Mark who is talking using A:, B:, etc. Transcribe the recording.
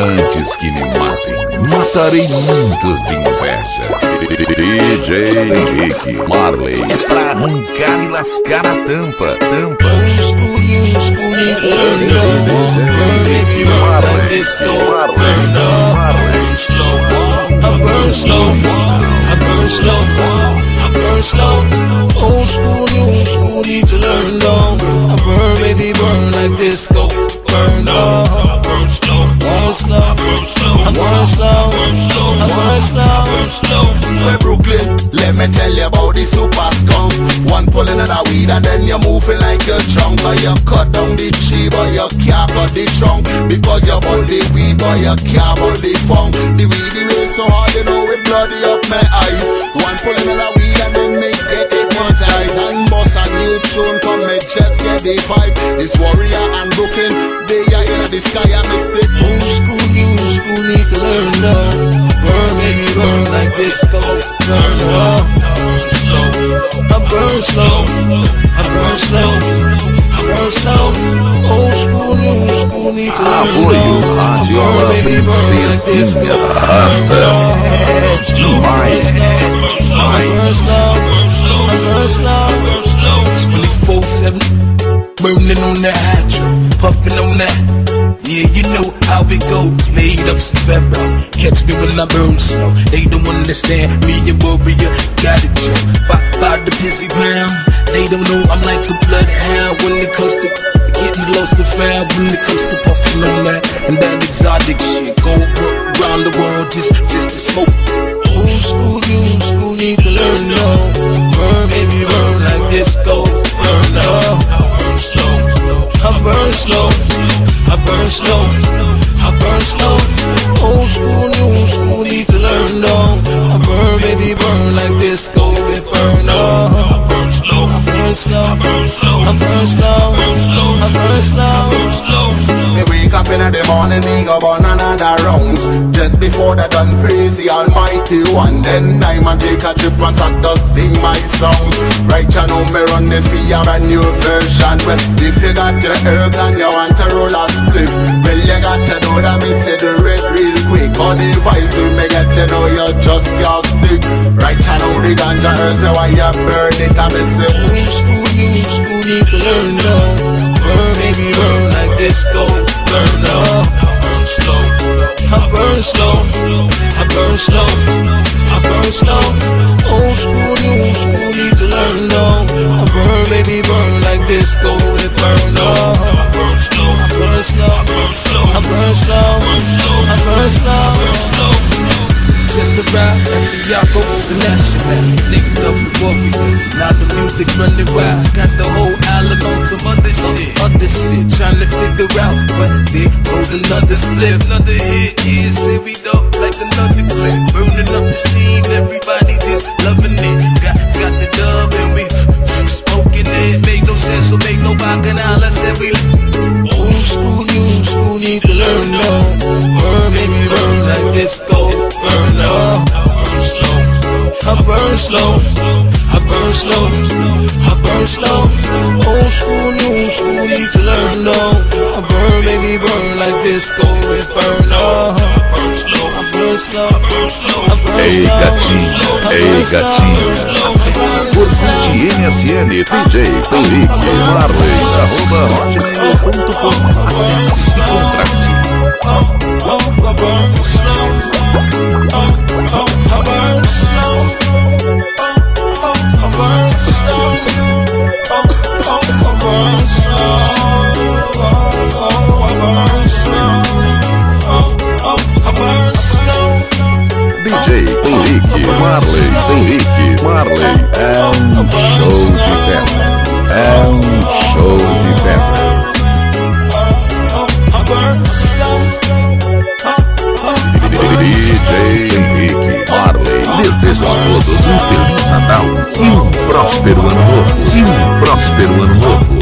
A: Antes que me matem, matarei muitos de inveja. DJ Henrique Marley, pra arrancar e lascar a tampa.
B: Burn slow, old school, new school, need to learn low. I burn, baby, burn like disco. Burn up, I burn slow, burn slow, burn slow, I burn slow, burn slow, I burn slow, burn slow.
C: Well, Brooklyn, let me tell you about the super skunk. One pulling of that weed and then you're moving like a drunk. Or you cut down the tree but you can't cut the trunk. Because you burn the weed but you can't burn the funk. The weed so hard you know it bloody up my eyes. One pulling of that weed and then make get hypnotized. And boss a new tune come make just get the vibe. It's Warrior and Brooklyn, they are in the sky and me say
B: old school, new school, need to learn low. Burn, baby, burn like disco. Burn up, I burn slow, I burn slow, I burn slow. Old school, new school, need to learn low. Burn, baby, burn like disco.
A: Demais.
B: I burn slow, I burn slow. 24/7, burning on that hydro, puffing on that. Yeah, you know how it goes. Made up some Pharaoh. Catch me when I burn slow. They don't understand me and Warrior got it, Joe. By the busy ground. They don't know I'm like a bloodhound when it comes to getting lost and found. When it comes to puffing on that and that exotic shit. Go around the world just to smoke. Old school, new school, need to learn low. Burn, baby, burn like disco. Burn up, I burn slow, I burn slow, I burn slow, I burn slow. Old school, new school, need to learn low. I burn, baby, burn like disco. It burn up, I burn slow, I burn slow, I burn slow, I burn slow, I burn slow, I burn slow, I burn slow.
C: me wake up in the morning, me go on another round. Just before that done praise the Almighty One. Then I'm a take a trip and start to sing my song. Right you know me run the for a brand new version. Well, if you got your herbs and you want to roll a split, well you got to know that me say the red real quick. All the vibes will me get to know you just can't stick. Right you know the ganja herbs, now why you burn it and me say
B: old school, new school, need to learn low. Burn, baby, burn like disco. Burn up, I burn slow, I burn slow, I burn slow, I burn slow. Old school, new school, need to learn low. I burn, baby, burn like disco. It burn up, I burn slow, I burn slow, I burn slow, I burn slow, I burn slow, I burn slow. Just a ride at the Yako, the national. Nigga up with Warrior. Now the music running wild. Got the whole island on some other shit. Trying to figure out, but there goes another split. Another hit, yeah, say we dope like another clip. Burning up the scene, everybody just loving it. Got the dub and we smoking it. Make no sense, so make no bacchanal. I said we old school, new school, need to learn low. Burn, baby, burn like disco. Burn up, I burn slow, I burn slow, I burn slow, I burn slow. Old school, new school, need to learn low. I burn, baby, burn like disco. It burn up, I burn slow, I burn slow, I burn slow, I burn
A: Ei
B: slow.
A: gatinha, ei gatinha. Curte MSN DJ Henrique Marley @hotmail.com. Acesse e contrate.
B: I burn slow, I burn slow, I burn slow, I burn slow, I burn slow, I burn slow.
A: DJ Henrique Marley é um show de pedra. É um show de pedra. DJ Henrique Marley deseja a todos um feliz Natal e um próspero ano novo.